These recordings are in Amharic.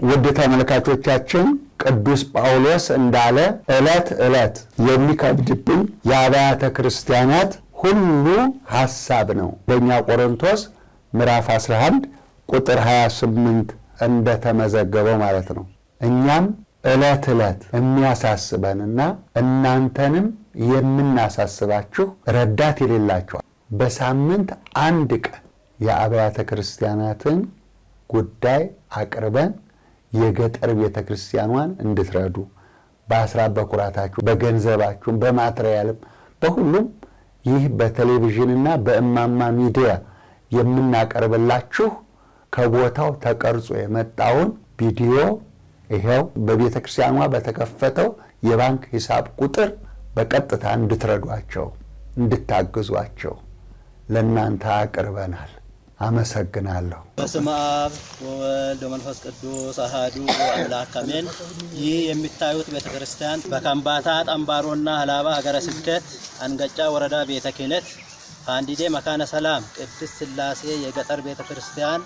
ውድ ተመልካቾቻችን ቅዱስ ጳውሎስ እንዳለ ዕለት ዕለት የሚከብድብን የአብያተ ክርስቲያናት ሁሉ ሐሳብ ነው። በእኛ ቆሮንቶስ ምዕራፍ 11 ቁጥር 28 እንደተመዘገበው ማለት ነው። እኛም ዕለት ዕለት የሚያሳስበንና እናንተንም የምናሳስባችሁ ረዳት የሌላችሁ በሳምንት አንድ ቀን የአብያተ ክርስቲያናትን ጉዳይ አቅርበን የገጠር ቤተክርስቲያኗን እንድትረዱ በአስራት በኩራታችሁ በገንዘባችሁ በማትሪያልም በሁሉም ይህ በቴሌቪዥንና በእማማ ሚዲያ የምናቀርብላችሁ ከቦታው ተቀርጾ የመጣውን ቪዲዮ ይሄው በቤተክርስቲያኗ በተከፈተው የባንክ ሂሳብ ቁጥር በቀጥታ እንድትረዷቸው እንድታግዟቸው ለእናንተ አቅርበናል። አመሰግናለሁ። በስመ አብ ወወልድ ወመንፈስ ቅዱስ አሐዱ አምላክ አሜን። ይህ የምታዩት ቤተክርስቲያን በከምባታ ጠምባሮና ሀላባ ሀገረ ስብከት አንገጫ ወረዳ ቤተ ክህነት ፋንዲዴ መካነ ሰላም ቅድስት ሥላሴ የገጠር ቤተክርስቲያን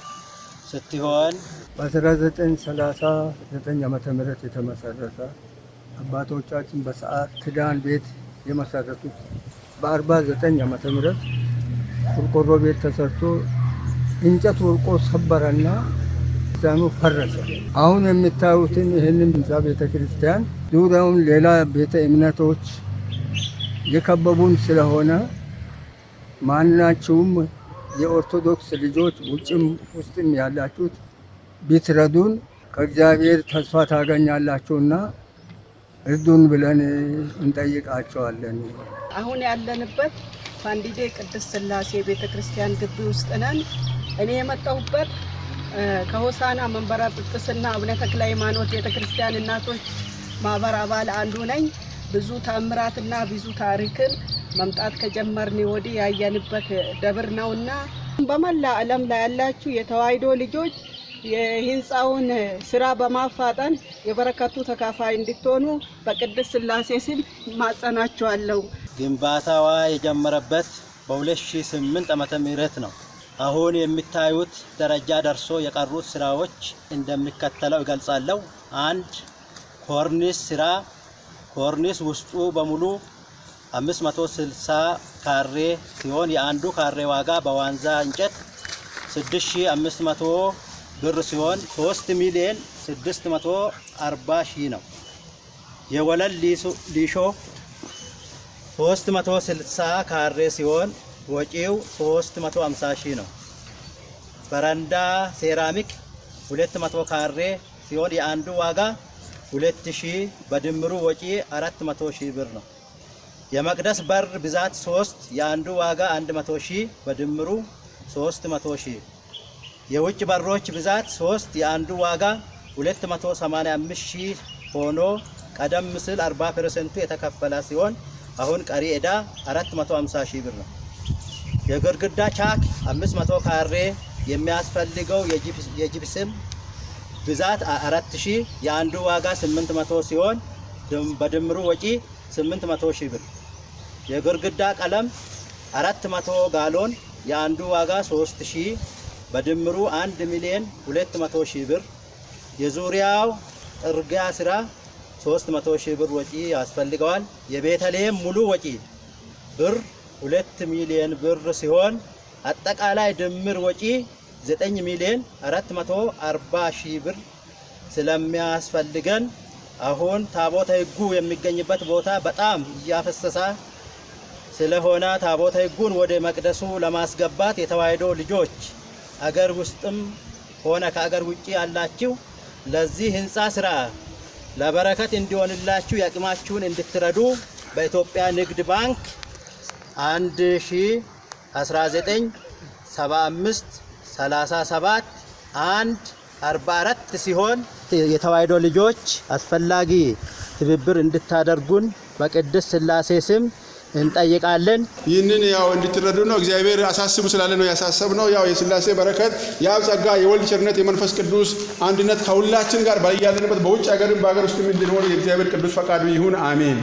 ስትሆን በ1939 ዓመተ ምህረት የተመሰረተ አባቶቻችን በሰዓት ክዳን ቤት የመሰረቱት በ49 ዓመተ ምህረት ቆርቆሮ ቤት ተሰርቶ እንጨት ወርቆ ሰበረና ዛኑ ፈረሰ። አሁን የምታዩትን ይህንን ህንጻ ቤተክርስቲያን ዙሪያውን ሌላ ቤተ እምነቶች የከበቡን ስለሆነ ማናችሁም የኦርቶዶክስ ልጆች ውጭም ውስጥም ያላችሁት ቢትረዱን ከእግዚአብሔር ተስፋ ታገኛላችሁና እርዱን ብለን እንጠይቃቸዋለን። አሁን ያለንበት ፋንዲዴ ቅድስት ሥላሴ ቤተክርስቲያን ግቢ ውስጥ ነን። እኔ የመጣሁበት ከሆሳና መንበረ ጵጵስና አቡነ ተክለ ሃይማኖት ቤተክርስቲያን እናቶች ማህበር አባል አንዱ ነኝ። ብዙ ታምራትና ብዙ ታሪክን መምጣት ከጀመርን ወዲህ ያየንበት ደብር ነውና በመላ ዓለም ላይ ያላችሁ የተዋሕዶ ልጆች የህንጻውን ስራ በማፋጠን የበረከቱ ተካፋይ እንድትሆኑ በቅድስት ሥላሴ ስም ማጸናችኋለሁ። ግንባታዋ የጀመረበት በ2008 ዓመተ ምህረት ነው። አሁን የምታዩት ደረጃ ደርሶ የቀሩት ስራዎች እንደሚከተለው ይገልጻለሁ። አንድ ኮርኒስ ስራ፣ ኮርኒስ ውስጡ በሙሉ 560 ካሬ ሲሆን የአንዱ ካሬ ዋጋ በዋንዛ እንጨት 6500 ብር ሲሆን 3,640,000 ነው። የወለል ሊሾ 360 ካሬ ሲሆን ወጪው 350,000 ነው። በረንዳ ሴራሚክ 200 ካሬ ሲሆን የአንዱ ዋጋ 2,000 በድምሩ ወጪ 400,000 ብር ነው። የመቅደስ በር ብዛት 3 የአንዱ ዋጋ 100,000 በድምሩ 300,000። የውጭ በሮች ብዛት 3 የአንዱ ዋጋ 285,000 ሆኖ ቀደም ሲል 40% የተከፈለ ሲሆን አሁን ቀሪ ዕዳ 450,000 ብር ነው። የግድግዳ ቻክ 500 ካሬ የሚያስፈልገው የጂፕሰም ብዛት 4,000 የአንዱ ዋጋ 800 ሲሆን በድምሩ ወጪ 800,000 ብር። የግድግዳ ቀለም 400 ጋሎን የአንዱ ዋጋ 3,000 በድምሩ 1,200,000 ብር። የዙሪያው ጥርጊያ ስራ 300,000 ብር ወጪ ያስፈልገዋል። የቤተልሔም ሙሉ ወጪ ብር 2 ሚሊዮን ብር ሲሆን አጠቃላይ ድምር ወጪ 9,440,000 ብር ስለሚያስፈልገን አሁን ታቦተ ሕጉ የሚገኝበት ቦታ በጣም እያፈሰሰ ስለሆነ ታቦተ ሕጉን ወደ መቅደሱ ለማስገባት የተዋሕዶ ልጆች አገር ውስጥም ሆነ ከአገር ውጪ ያላችሁ ለዚህ ህንጻ ስራ ለበረከት እንዲሆንላችሁ ያቅማችሁን እንድትረዱ በኢትዮጵያ ንግድ ባንክ 1000-75-37-144 ሲሆን የተዋሕዶ ልጆች አስፈላጊ ትብብር እንድታደርጉን በቅድስት ሥላሴ ስም እንጠይቃለን። ይህንን ያው እንድትረዱ ነው እግዚአብሔር አሳስቡ ስላለ ነው ያሳሰብነው። ያው የሥላሴ በረከት የአብ ጸጋ የወልድ ቸርነት የመንፈስ ቅዱስ አንድነት ከሁላችን ጋር ባያለንበት በውጭ ሀገርም በአገር ውስጥ እንድንሆን የእግዚአብሔር ቅዱስ ፈቃዱ ይሁን። አሜን።